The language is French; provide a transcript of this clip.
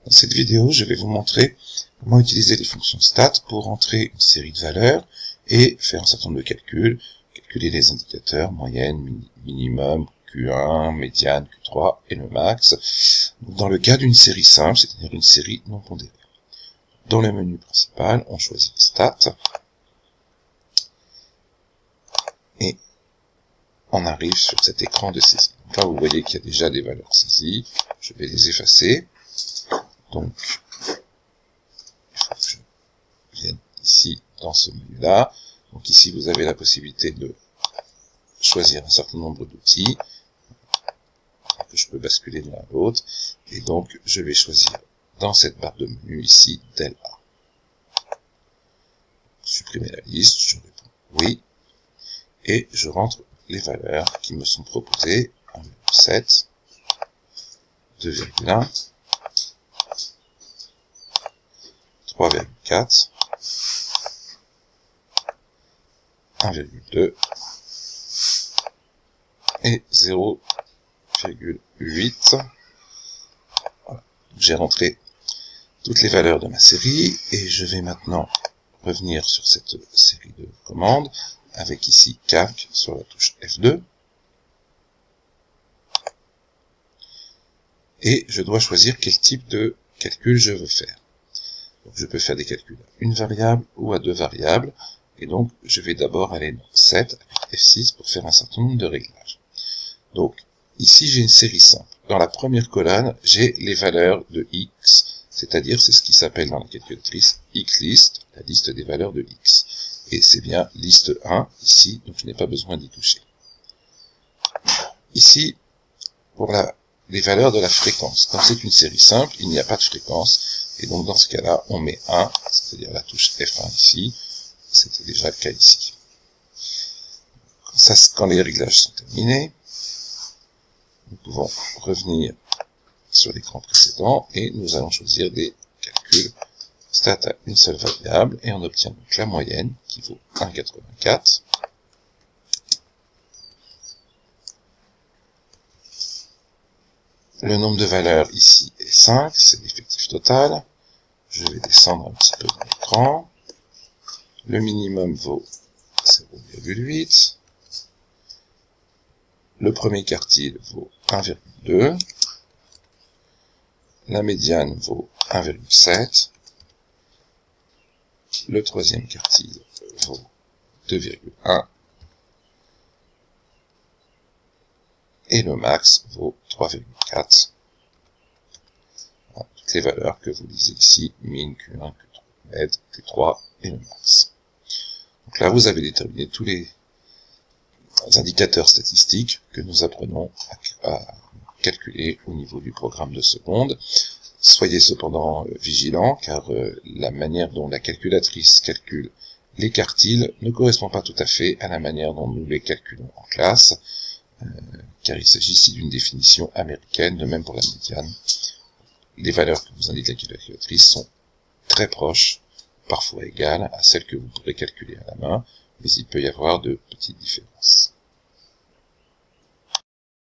Dans cette vidéo, je vais vous montrer comment utiliser les fonctions stat pour entrer une série de valeurs et faire un certain nombre de calculs, calculer les indicateurs, moyenne, minimum, Q1, médiane, Q3 et le max, dans le cas d'une série simple, c'est-à-dire une série non pondérée. Dans le menu principal, on choisit stat et on arrive sur cet écran de saisie. Donc là, vous voyez qu'il y a déjà des valeurs saisies. Je vais les effacer. Donc, il faut que je vienne ici, dans ce menu-là. Donc ici, vous avez la possibilité de choisir un certain nombre d'outils que je peux basculer de l'un à l'autre. Et donc, je vais choisir dans cette barre de menu ici, del A. Supprimer la liste, je réponds oui. Et je rentre les valeurs qui me sont proposées, 1,7, 2,1, 3,4, 1,2 et 0,8. Voilà. J'ai rentré toutes les valeurs de ma série et je vais maintenant revenir sur cette série de commandes avec ici calc sur la touche F2 et je dois choisir quel type de calcul je veux faire. Donc je peux faire des calculs à une variable ou à deux variables et donc je vais d'abord aller dans 7 avec F6 pour faire un certain nombre de réglages. Donc ici j'ai une série simple. Dans la première colonne j'ai les valeurs de x, c'est-à-dire c'est ce qui s'appelle dans la calculatrice xlist, la liste des valeurs de x. Et c'est bien liste 1 ici, donc je n'ai pas besoin d'y toucher. Ici, pour les valeurs de la fréquence, comme c'est une série simple, il n'y a pas de fréquence, et donc dans ce cas-là, on met 1, c'est-à-dire la touche F1 ici, c'était déjà le cas ici. Quand les réglages sont terminés, nous pouvons revenir sur l'écran précédent, et nous allons choisir des calculs stat à une seule variable, et on obtient donc la moyenne, qui vaut 1,84. Le nombre de valeurs ici est 5, c'est l'effectif total. Je vais descendre un petit peu dans l'écran. Le minimum vaut 0,8. Le premier quartile vaut 1,2. La médiane vaut 1,7. Le troisième quartile vaut 2,1. Et le max vaut 3,4. Voilà, toutes les valeurs que vous lisez ici, min, Q1, Q3, med, Q3 et le max. Donc là, vous avez déterminé tous les indicateurs statistiques que nous apprenons à calculer au niveau du programme de seconde. Soyez cependant vigilants, car la manière dont la calculatrice calcule les quartiles ne correspond pas tout à fait à la manière dont nous les calculons en classe, car il s'agit ici d'une définition américaine, de même pour la médiane. Les valeurs que vous indique la calculatrice sont très proches, parfois égales, à celles que vous pourrez calculer à la main, mais il peut y avoir de petites différences.